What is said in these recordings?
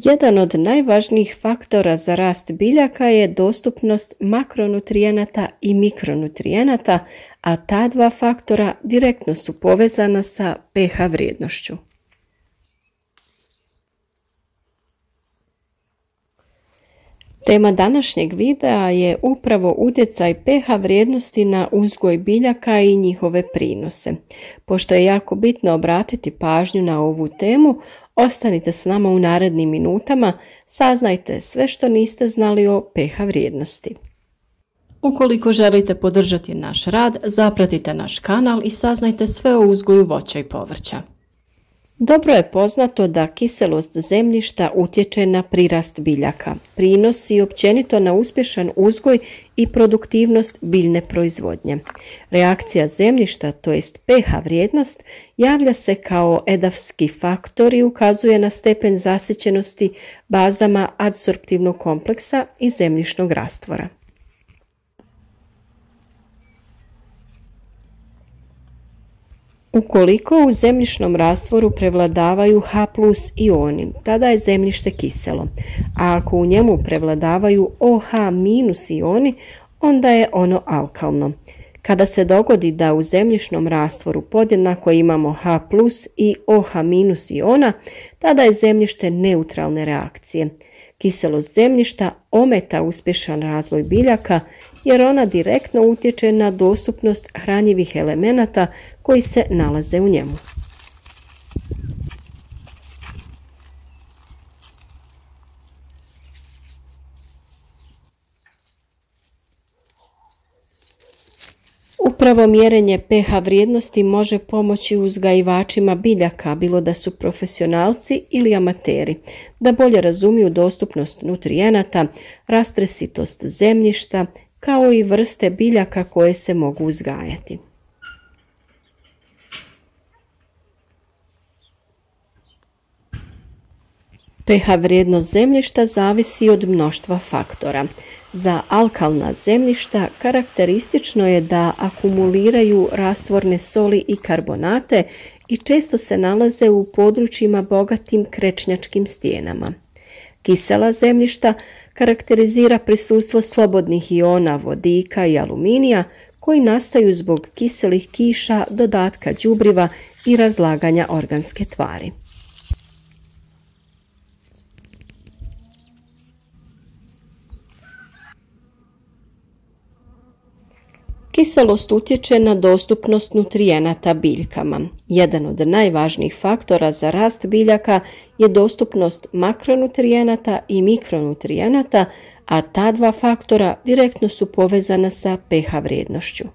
Jedan od najvažnijih faktora za rast biljaka je dostupnost makronutrijenata i mikronutrijenata, a ta dva faktora direktno su povezana sa pH vrijednošću. Tema današnjeg videa je upravo utjecaj pH vrijednosti na uzgoj biljaka i njihove prinose. Pošto je jako bitno obratiti pažnju na ovu temu, ostanite s nama u narednim minutama, saznajte sve što niste znali o pH vrijednosti. Ukoliko želite podržati naš rad, zapratite naš kanal i saznajte sve o uzgoju voća i povrća. Dobro je poznato da kiselost zemljišta utječe na prirast biljaka, prinos i općenito na uspješan uzgoj i produktivnost biljne proizvodnje. Reakcija zemljišta, to jest pH vrijednost, javlja se kao edafski faktor i ukazuje na stepen zasićenosti bazama adsorptivnog kompleksa i zemljišnog rastvora. Ukoliko u zemljišnom rastvoru prevladavaju H+ ioni, tada je zemljište kiselo, a ako u njemu prevladavaju OH- ioni, onda je ono alkalno. Kada se dogodi da u zemljišnom rastvoru podjednako imamo H+ i OH- iona, tada je zemljište neutralne reakcije. Kiselost zemljišta ometa uspješan razvoj biljaka jer ona direktno utječe na dostupnost hranjivih elemenata koji se nalaze u njemu. Upravo mjerenje pH vrijednosti može pomoći uzgajivačima biljaka, bilo da su profesionalci ili amateri, da bolje razumiju dostupnost nutrijenata, rastresitost zemljišta, kao i vrste biljaka koje se mogu uzgajati. pH vrijednost zemljišta zavisi od mnoštva faktora. Za alkalna zemljišta karakteristično je da akumuliraju rastvorne soli i karbonate i često se nalaze u područjima bogatim krečnjačkim stijenama. Kisela zemljišta karakterizira prisustvo slobodnih iona vodika i aluminija koji nastaju zbog kiselih kiša, dodatka đubriva i razlaganja organske tvari. Kiselost utječe na dostupnost nutrijenata biljkama. Jedan od najvažnijih faktora za rast biljaka je dostupnost makronutrijenata i mikronutrijenata, a ta dva faktora direktno su povezana sa pH vrijednošću.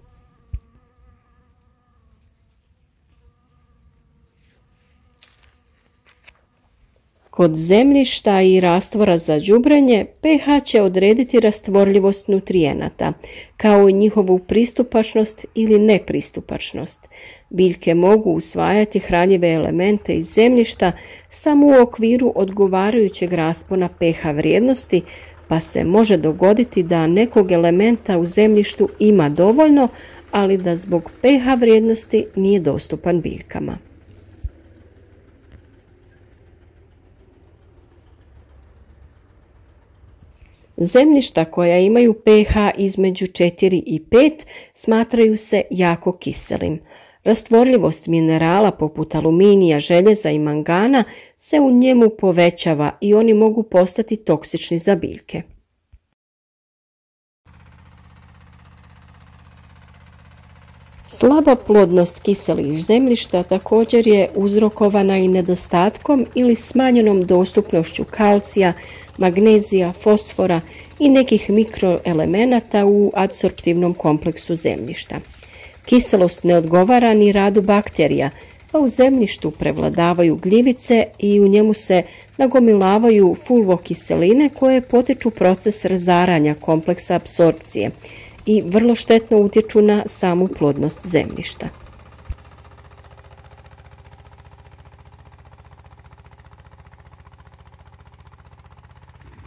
Kod zemljišta i rastvora za đubrenje, pH će odrediti rastvorljivost nutrijenata, kao i njihovu pristupačnost ili nepristupačnost. Biljke mogu usvajati hranjive elemente iz zemljišta samo u okviru odgovarajućeg raspona pH vrijednosti, pa se može dogoditi da nekog elementa u zemljištu ima dovoljno, ali da zbog pH vrijednosti nije dostupan biljkama. Zemljišta koja imaju pH između 4 i 5 smatraju se jako kiselim. Rastvorljivost minerala poput aluminija, željeza i mangana se u njemu povećava i oni mogu postati toksični za biljke. Slaba plodnost kiselih zemljišta također je uzrokovana i nedostatkom ili smanjenom dostupnošću kalcija, magnezija, fosfora i nekih mikroelemenata u adsorptivnom kompleksu zemljišta. Kiselost ne odgovara ni radu bakterija, pa u zemljištu prevladavaju gljivice i u njemu se nagomilavaju fulvokiseline koje potiču proces razaranja kompleksa apsorpcije i vrlo štetno utječu na samu plodnost zemljišta.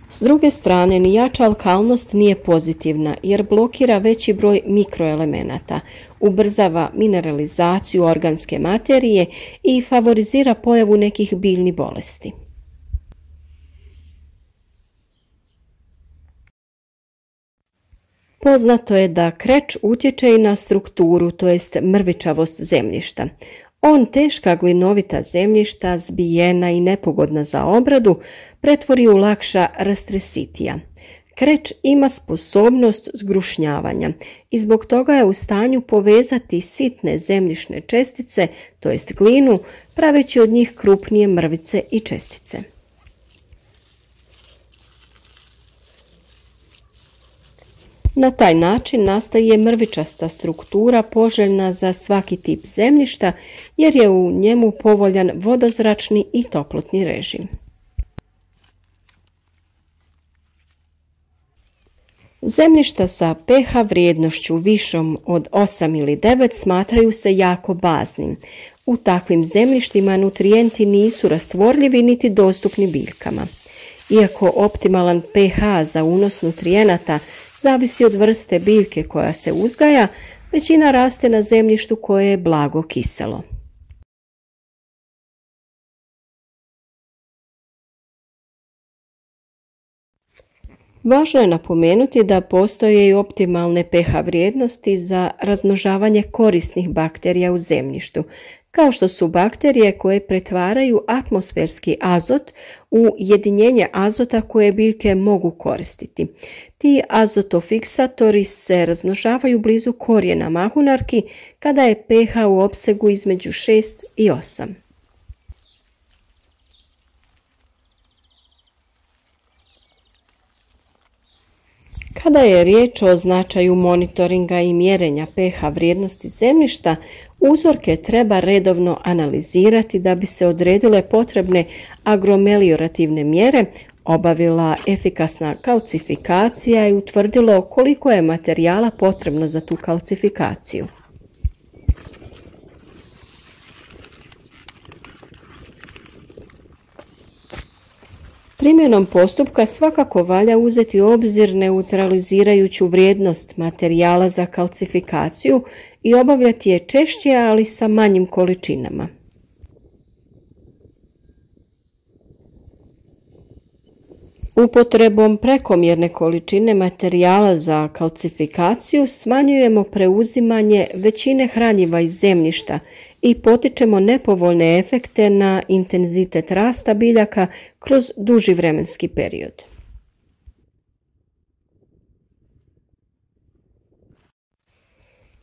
S druge strane, ni jača alkalnost nije pozitivna jer blokira veći broj mikroelemenata, ubrzava mineralizaciju organske materije i favorizira pojavu nekih biljnih bolesti. Poznato je da kreć utječe i na strukturu, to jest mrvičavost zemljišta. On teška glinovita zemljišta, zbijena i nepogodna za obradu, pretvori u lakša rastresitija. Kreć ima sposobnost zgrušnjavanja i zbog toga je u stanju povezati sitne zemljišne čestice, to jest glinu, praveći od njih krupnije mrvice i čestice. Na taj način nastaje mrvičasta struktura poželjna za svaki tip zemljišta jer je u njemu povoljan vodozračni i toplotni režim. Zemljišta sa pH vrijednošću višom od 8 ili 9 smatraju se jako baznim. U takvim zemljištima nutrijenti nisu rastvorljivi niti dostupni biljkama. Iako optimalan pH za unos nutrijenata zavisi od vrste biljke koja se uzgaja, većina raste na zemljištu koje je blago kiselo. Važno je napomenuti da postoje i optimalne pH vrijednosti za razmnožavanje korisnih bakterija u zemljištu, kao što su bakterije koje pretvaraju atmosferski azot u jedinjenje azota koje biljke mogu koristiti. Ti azotofiksatori se razmnožavaju blizu korijena mahunarki kada je pH u opsegu između 6 i 8. Kada je riječ o značaju monitoringa i mjerenja pH vrijednosti zemljišta, uzorke treba redovno analizirati da bi se odredile potrebne agromeliorativne mjere, obavila efikasna kalcifikacija i utvrdilo koliko je materijala potrebno za tu kalcifikaciju. Primjenom postupka svakako valja uzeti u obzir neutralizirajuću vrijednost materijala za kalcifikaciju i obavljati je češće, ali sa manjim količinama. Upotrebom prekomjerne količine materijala za kalcifikaciju smanjujemo preuzimanje većine hranjiva iz zemljišta i potičemo nepovoljne efekte na intenzitet rasta biljaka kroz duži vremenski period.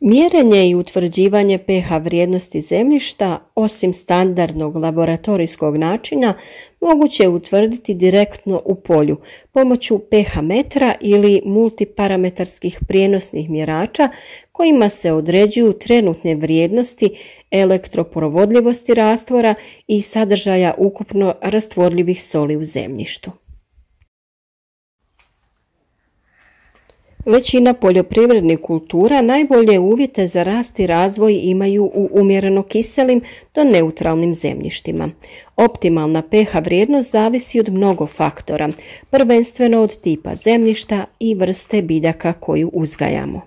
Mjerenje i utvrđivanje pH vrijednosti zemljišta, osim standardnog laboratorijskog načina, moguće je utvrditi direktno u polju pomoću pH metra ili multiparametarskih prijenosnih mjerača kojima se određuju trenutne vrijednosti elektroprovodljivosti rastvora i sadržaja ukupno rastvorljivih soli u zemljištu. Većina poljoprivrednih kultura najbolje uvjete za rast i razvoj imaju u umjereno kiselim do neutralnim zemljištima. Optimalna pH vrijednost zavisi od mnogo faktora, prvenstveno od tipa zemljišta i vrste biljaka koju uzgajamo.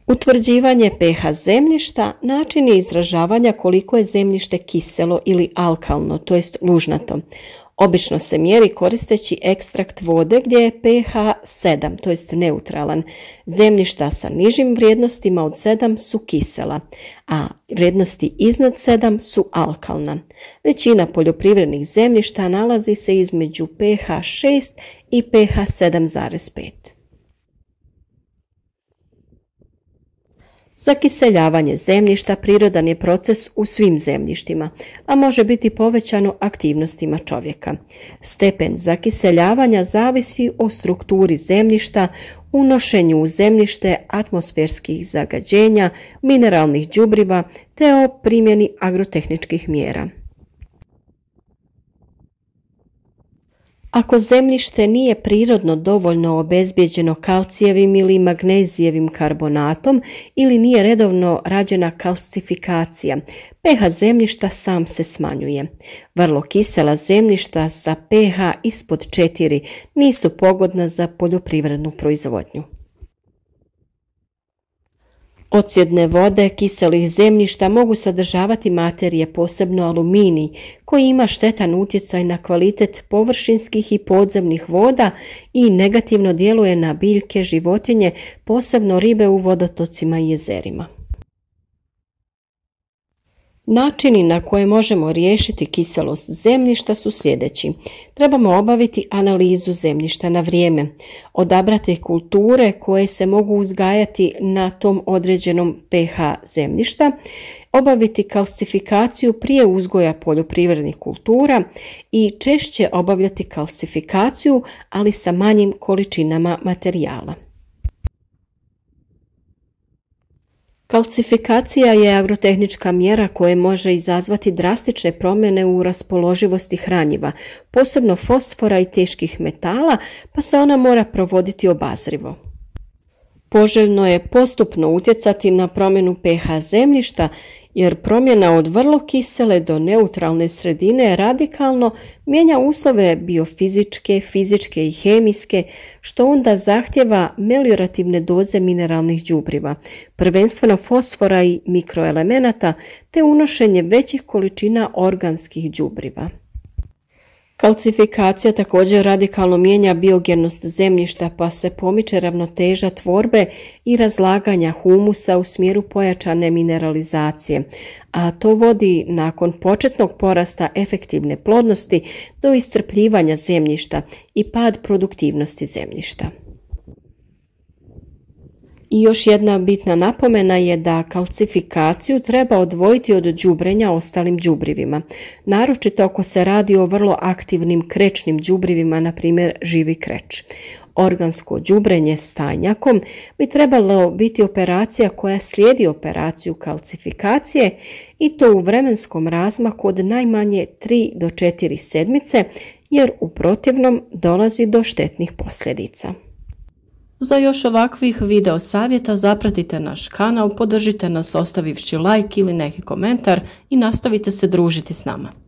Utvrđivanje pH zemljišta način je izražavanja koliko je zemljište kiselo ili alkalno, to jest lužnato. Obično se mjeri koristeći ekstrakt vode gdje je pH 7, to jest neutralan. Zemljišta sa nižim vrijednostima od 7 su kisela, a vrijednosti iznad 7 su alkalna. Većina poljoprivrednih zemljišta nalazi se između pH 6 i pH 7,5. Zakiseljavanje zemljišta prirodan je proces u svim zemljištima, a može biti povećano aktivnostima čovjeka. Stepen zakiseljavanja zavisi o strukturi zemljišta, unošenju u zemljište atmosferskih zagađenja, mineralnih đubriva te o primjeni agrotehničkih mjera. Ako zemljište nije prirodno dovoljno obezbijeđeno kalcijevim ili magnezijevim karbonatom ili nije redovno rađena kalcifikacija, pH zemljišta sam se smanjuje. Vrlo kisela zemljišta sa pH ispod 4 nisu pogodna za poljoprivrednu proizvodnju. Odsjedne vode kiselih zemljišta mogu sadržavati materije, posebno aluminij, koji ima štetan utjecaj na kvalitet površinskih i podzemnih voda i negativno djeluje na biljke, životinje, posebno ribe u vodotocima i jezerima. Načini na koje možemo riješiti kiselost zemljišta su sljedeći. Trebamo obaviti analizu zemljišta na vrijeme, odabrati kulture koje se mogu uzgajati na tom određenom pH zemljišta, obaviti kalsifikaciju prije uzgoja poljoprivrednih kultura i češće obavljati kalsifikaciju, ali sa manjim količinama materijala. Kalcifikacija je agrotehnička mjera koja može izazvati drastične promjene u raspoloživosti hranjiva, posebno fosfora i teških metala, pa se ona mora provoditi obazrivo. Poželjno je postupno utjecati na promjenu pH zemljišta, jer promjena od vrlo kisele do neutralne sredine radikalno mijenja uslove biofizičke, fizičke i hemijske, što onda zahtjeva meliorativne doze mineralnih đubriva, prvenstveno fosfora i mikroelemenata, te unošenje većih količina organskih đubriva. Kalcifikacija također radikalno mijenja biogenost zemljišta, pa se pomiče ravnoteža tvorbe i razlaganja humusa u smjeru pojačane mineralizacije, a to vodi nakon početnog porasta efektivne plodnosti do iscrpljivanja zemljišta i pad produktivnosti zemljišta. I još jedna bitna napomena je da kalcifikaciju treba odvojiti od đubrenja ostalim đubrivima, naročito ako se radi o vrlo aktivnim krečnim đubrivima, na primjer živi kreč. Organsko đubrenje stajnjakom bi trebalo biti operacija koja slijedi operaciju kalcifikacije i to u vremenskom razmaku od najmanje 3 do 4 sedmice, jer u protivnom dolazi do štetnih posljedica. Za još ovakvih video savjeta zapratite naš kanal, podržite nas ostavivši like ili neki komentar i nastavite se družiti s nama.